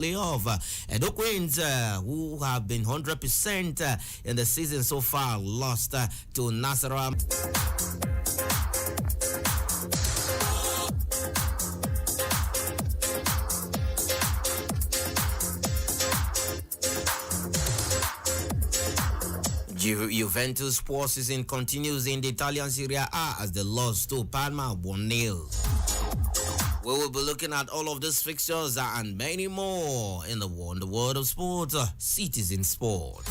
playoff. The Queens, who have been 100% in the season so far, lost to Nasarawa. Juventus sports season continues in the Italian Serie A as they lost to Parma 1-0. We will be looking at all of these fixtures and many more in the world of sports, Citizen Sport.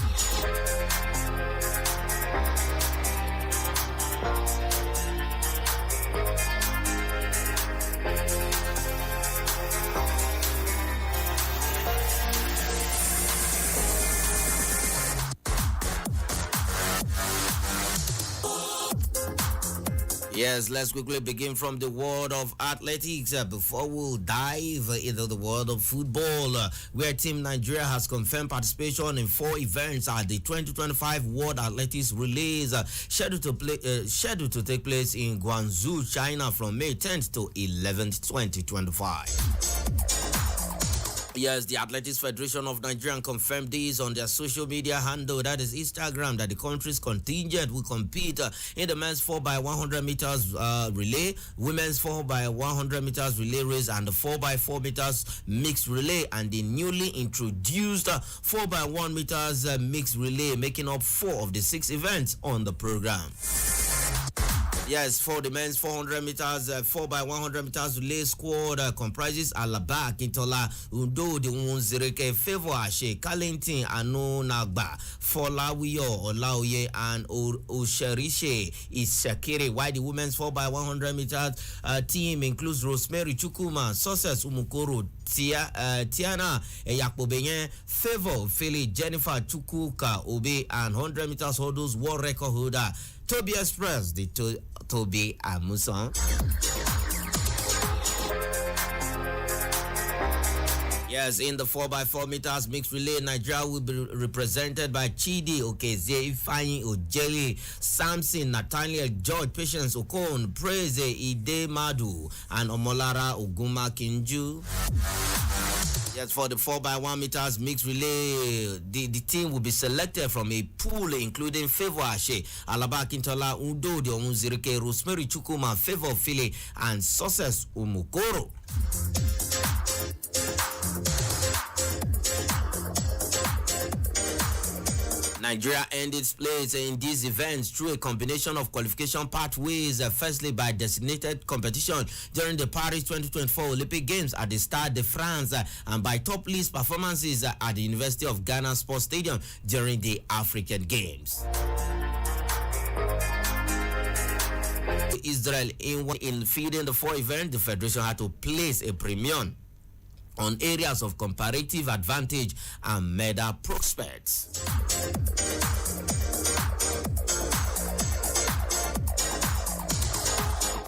Yes, let's quickly begin from the world of athletics before we'll dive into the world of football, where Team Nigeria has confirmed participation in 4 events at the 2025 World Athletics Relays, scheduled to take place in Guangzhou, China, from May 10th to 11th, 2025. Yes, the Athletics Federation of Nigeria confirmed this on their social media handle, that is Instagram, that the country's contingent will compete in the men's 4x100 meters relay, women's 4x100 meters relay race, and the 4x4 meters mixed relay, and the newly introduced 4x1 meters mixed relay, making up 4 of the 6 events on the program. Yes, for the men's 400 meters, 4x100 meters relay squad comprises Alaba, Kintola, Undo, the Unzireke, Favor Ashe, Kalentin, Anu Nagba, Folawiyo, Olaoye, and Osherishe Ishakiri. While the women's 4x100 meters team includes Rosemary Chukuma, Success Umukoro, Tiana Yakbobenye, Favor Philly, Jennifer Chukuka Obe, and 100 meters hurdles world record holder Toby Express, the Toby Amuson. Yes, in the 4x4 meters mixed relay, Nigeria will be represented by Chidi Okezie, Ifeanyi Ojeli, Samson, Nathaniel George, Patience Okon, Praise Ide Madu, and Omolara Oguma Kinju. Yes, for the 4x1 meters mixed relay, the team will be selected from a pool including Favor Ashe, Alaba Kintola, Udo de Onzirike, Rosemary Chukuma, Favor Philly, and Success Umukoro. Nigeria ended its place in these events through a combination of qualification pathways, firstly by designated competition during the Paris 2024 Olympic Games at the Stade de France, and by top list performances at the University of Ghana Sports Stadium during the African Games. Israel, in feeding the 4 events, the Federation had to place a premium on areas of comparative advantage and medal prospects.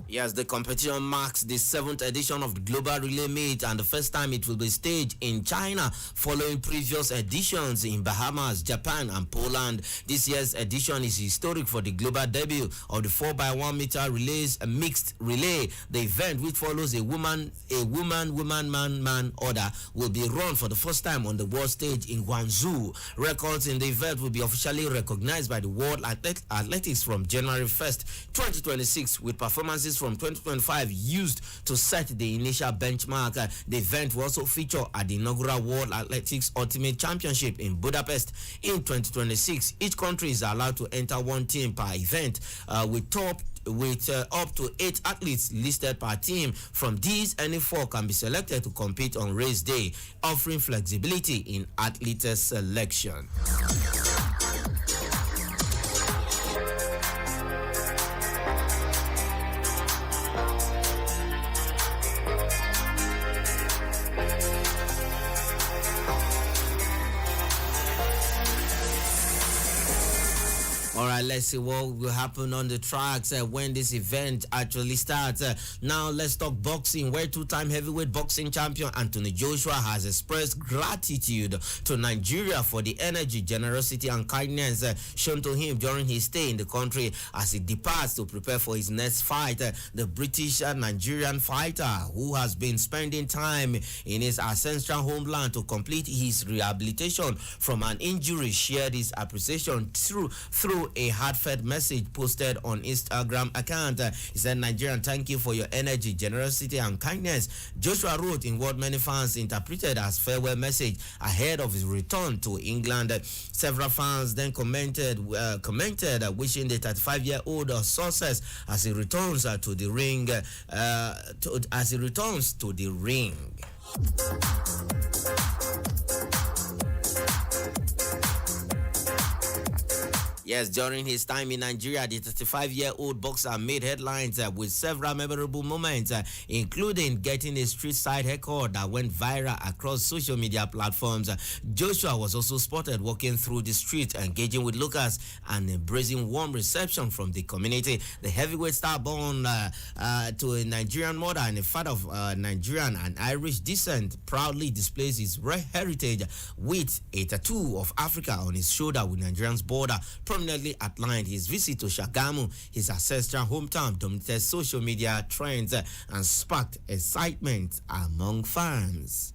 Yes, the competition marks the 7th edition of the Global Relay Meet, and the first time it will be staged in China following previous editions in Bahamas, Japan, and Poland. This year's edition is historic for the global debut of the 4x1 meter relays mixed relay. The event, which follows a woman, man order, will be run for the first time on the world stage in Guangzhou. Records in the event will be officially recognized by the World Athletics from January 1st, 2026, with performances from 2025 used to set the initial benchmark. The event will also feature at the inaugural World Athletics Ultimate Championship in Budapest in 2026. Each country is allowed to enter 1 team per event, with up to 8 athletes listed per team. From these, any 4 can be selected to compete on race day, offering flexibility in athlete selection. All right, Let's see what will happen on the tracks when this event actually starts. Now let's talk boxing, where two-time heavyweight boxing champion Anthony Joshua has expressed gratitude to Nigeria for the energy, generosity, and kindness shown to him during his stay in the country as he departs to prepare for his next fight. The British Nigerian fighter, who has been spending time in his ancestral homeland to complete his rehabilitation from an injury, shared his appreciation through a heartfelt message posted on Instagram account. He said, "Nigerian, thank you for your energy, generosity, and kindness." Joshua wrote in what many fans interpreted as farewell message ahead of his return to England. Several fans then commented wishing the 35-year-old success as he returns to the ring. Yes, during his time in Nigeria, the 35-year-old boxer made headlines with several memorable moments, including getting a street-side record that went viral across social media platforms. Joshua was also spotted walking through the street, engaging with locals and embracing warm reception from the community. The heavyweight star, born to a Nigerian mother and a father of Nigerian and Irish descent, proudly displays his heritage with a tattoo of Africa on his shoulder with Nigerian's border prominently outlined. His visit to Shagamu, his ancestral hometown, dominated social media trends and sparked excitement among fans.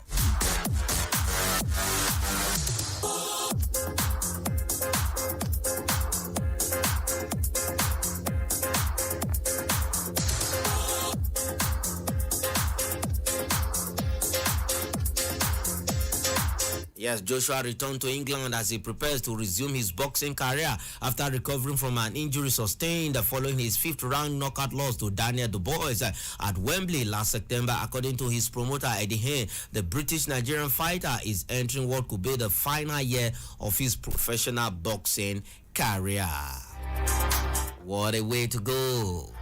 Yes, Joshua returned to England as he prepares to resume his boxing career after recovering from an injury sustained following his fifth-round knockout loss to Daniel Dubois at Wembley last September. According to his promoter, Eddie Hearn, the British-Nigerian fighter is entering what could be the final year of his professional boxing career. What a way to go.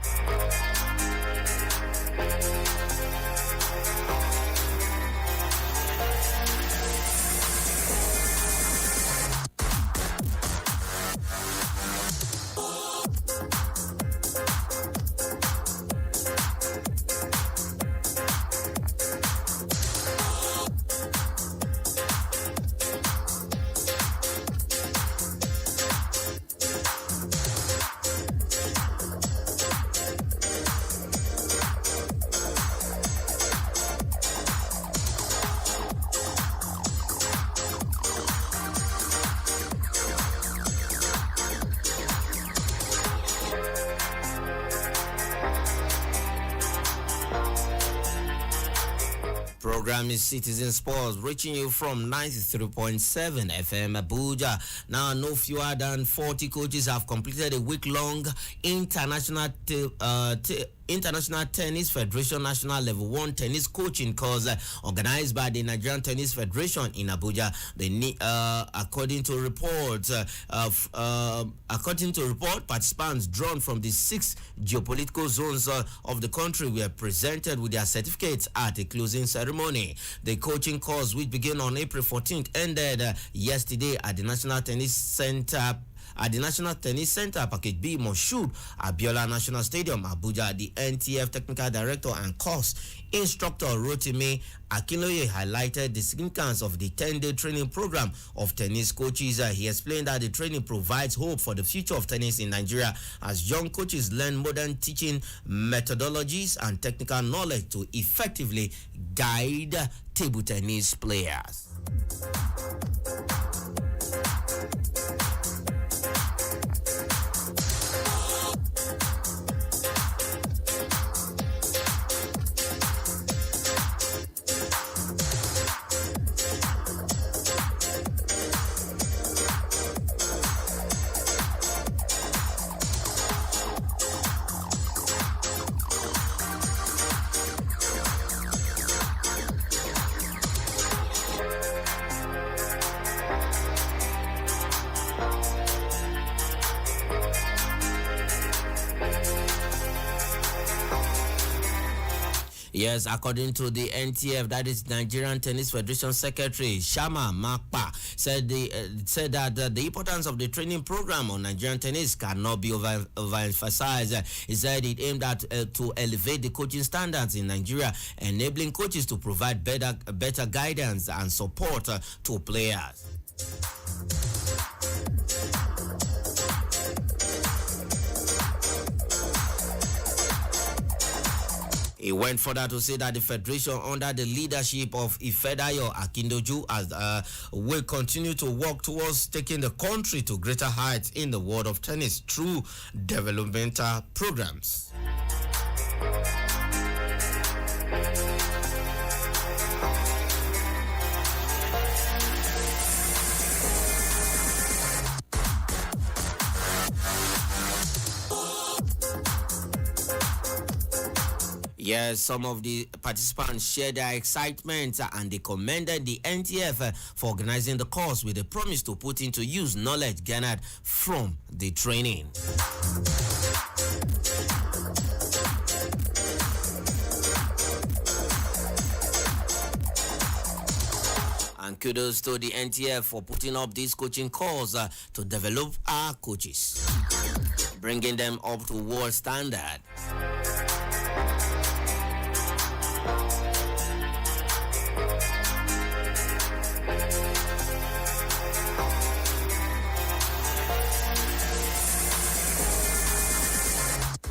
Program is Citizen Sports, reaching you from 93.7 FM Abuja. Now, no fewer than 40 coaches have completed a week-long International Tennis Federation National Level 1 Tennis Coaching course organized by the Nigerian Tennis Federation in Abuja. According to report, participants drawn from the 6 geopolitical zones of the country were presented with their certificates at a closing ceremony. The coaching course, which began on April 14th, ended yesterday at the National Tennis Center. At the National Tennis Center, Package B, Moshood, Abiola National Stadium, Abuja. The NTF Technical Director and Course Instructor Rotimi Akinloye highlighted the significance of the 10-day training program of tennis coaches. He explained that the training provides hope for the future of tennis in Nigeria as young coaches learn modern teaching methodologies and technical knowledge to effectively guide table tennis players. Yes, according to the NTF, that is Nigerian Tennis Federation Secretary Shama Makpa, said that the importance of the training program on Nigerian tennis cannot be overemphasized. He said it aimed at to elevate the coaching standards in Nigeria, enabling coaches to provide better guidance and support to players. He went further to say that the federation, under the leadership of Ifedayo Akindoju, will continue to work towards taking the country to greater heights in the world of tennis through developmental programs. Yes, some of the participants shared their excitement and they commended the NTF for organizing the course with a promise to put into use knowledge garnered from the training. And kudos to the NTF for putting up this coaching course to develop our coaches, bringing them up to world standard.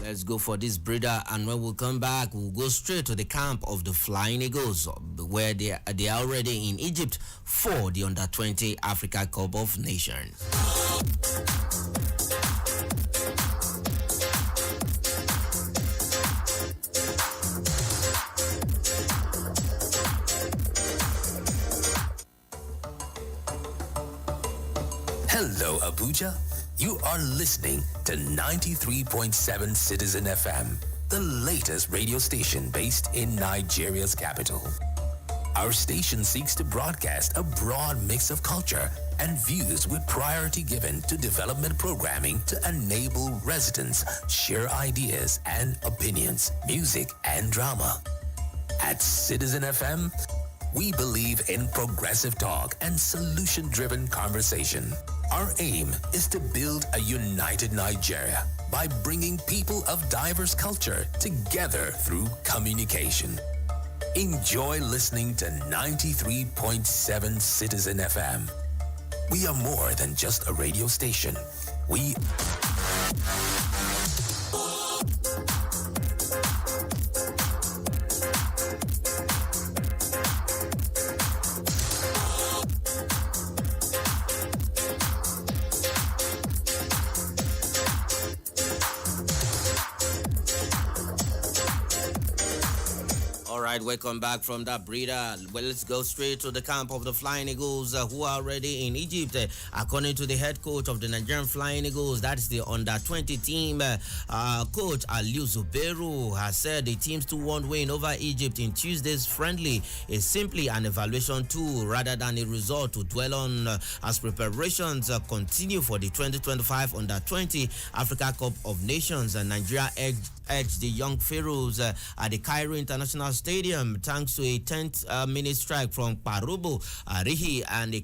Let's go for this breather, and when we come back, we'll go straight to the camp of the Flying Eagles, where they are already in Egypt for the Under-20 Africa Cup of Nations. Hello, Abuja. You are listening to 93.7 Citizen FM, the latest radio station based in Nigeria's capital. Our station seeks to broadcast a broad mix of culture and views with priority given to development programming to enable residents share ideas and opinions, music and drama. At Citizen FM, we believe in progressive talk and solution-driven conversation. Our aim is to build a united Nigeria by bringing people of diverse culture together through communication. Enjoy listening to 93.7 Citizen FM. We are more than just a radio station. We Welcome back from that breather. Well, let's go straight to the camp of the Flying Eagles, who are already in Egypt. According to the head coach of the Nigerian Flying Eagles, that is the Under-20 team, Coach Aliu Zubairu, has said the team's 2-1 win over Egypt in Tuesday's friendly is simply an evaluation tool rather than a result to dwell on as preparations continue for the 2025 Under-20 Africa Cup of Nations. Nigeria edged the young Pharaohs at the Cairo International Stadium thanks to a 10th minute strike from Parubo Arihi and a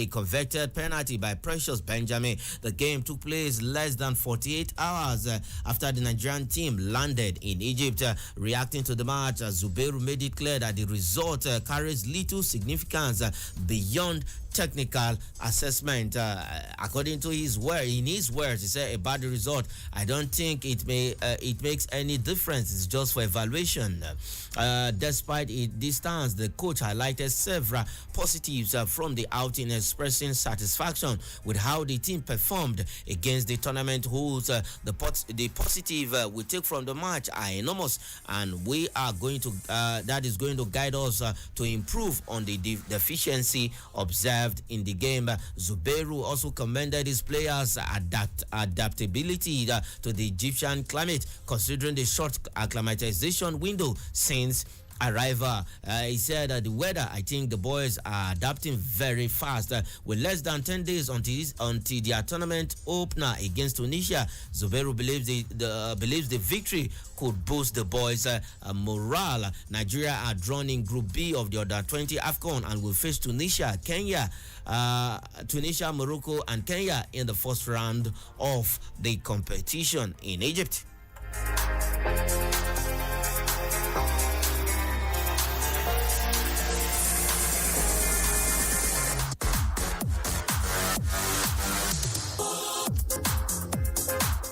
converted penalty by Precious Benjamin. The game took place less than 48 hours after the Nigerian team landed in Egypt. Reacting to the match, Zubairu made it clear that the result carries little significance beyond technical assessment. According to his word, in his words, he said about the result, I don't think it makes any difference. It's just for evaluation. Despite this stance, the coach highlighted several positives from the outing, expressing satisfaction with how the team performed against the tournament hosts. The positive we take from the match are enormous, and we are going to that is going to guide us to improve on the deficiency observed in the game. Zubairu also commended his players' adaptability to the Egyptian climate, considering the short acclimatization window since arrival. He said the weather, I think the boys are adapting very fast. With less than 10 days until their tournament opener against Tunisia, Zubero believes the victory could boost the boys' morale. Nigeria are drawn in Group B of the Under 20 AFCON and will face Tunisia, Morocco, and Kenya in the first round of the competition in Egypt.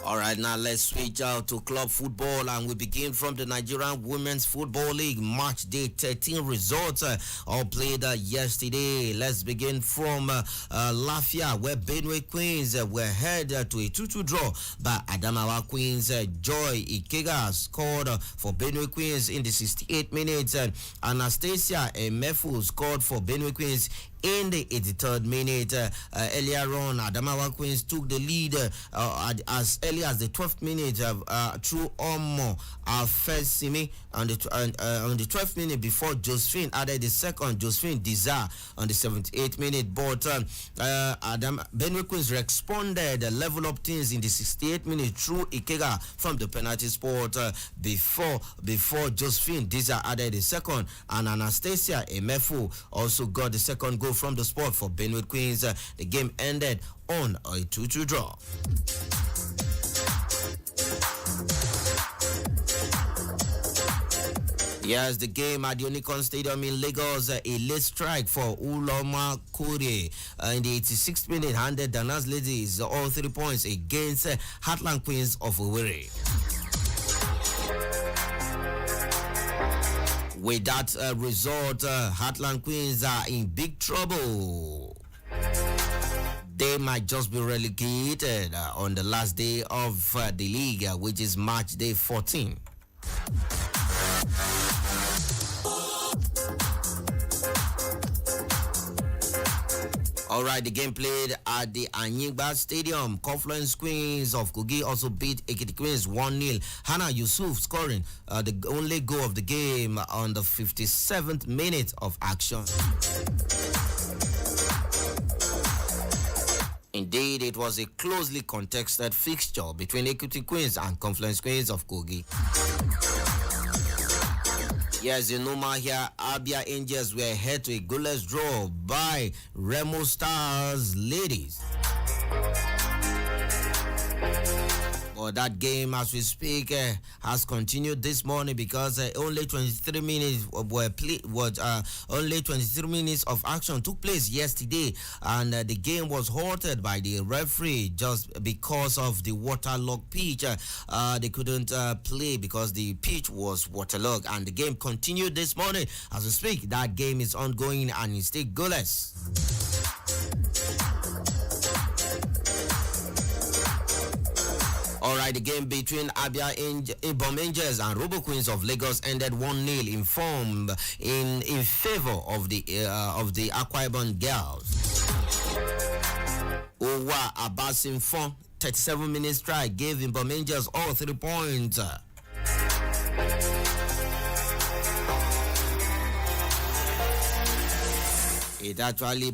All right, now let's switch out to club football, and we begin from the Nigerian Women's Football League Match Day 13 results all played yesterday. Let's begin from Lafia, where Benue Queens were head to a 2-2 draw by Adamawa Queens. Joy Ikega scored for Benue Queens in the 68 minutes. Anastasia Emefu scored for Benue Queens in the 83rd minute. Earlier on, Adamawa Queens took the lead as early as the 12th minute through Omo Afesimi on the 12th minute before Josephine added the second. Josephine Dizar on the 78th minute. But Benue Queens responded, level up things in the 68th minute through Ikega from the penalty spot before Josephine Dizar added the second, and Anastasia Emefu also got the second goal from the spot for Benue Queens. The game ended on a 2-2 draw. Yes, the game at the Unicon Stadium in Lagos, a late strike for Uloma Kure in the 86th minute handed Danas Ladies all 3 points against Heartland Queens of Owerri. With that result, Heartland Queens are in big trouble. They might just be relegated on the last day of the league, which is March day 14. All right, the game played at the Anyigba Stadium. Confluence Queens of Kogi also beat Ekiti Queens 1-0. Hannah Yusuf scoring the only goal of the game on the 57th minute of action. Indeed, it was a closely contested fixture between Ekiti Queens and Confluence Queens of Kogi. Yes, in Numa here, Abia Angels were head to a goalless draw by Remo Stars Ladies. But that game, as we speak, has continued this morning because only 23 minutes only 23 minutes of action took place yesterday, and the game was halted by the referee just because of the waterlogged pitch. They couldn't play because the pitch was waterlogged, and the game continued this morning. As we speak, that game is ongoing and it's still goalless. All right, the game between Abia Ibom Angels and Robo Queens of Lagos ended 1-0 in favor of the Akwa Ibom girls. Owa Abasimfon 37 minutes strike gave Ibom Angels all 3 points. It actually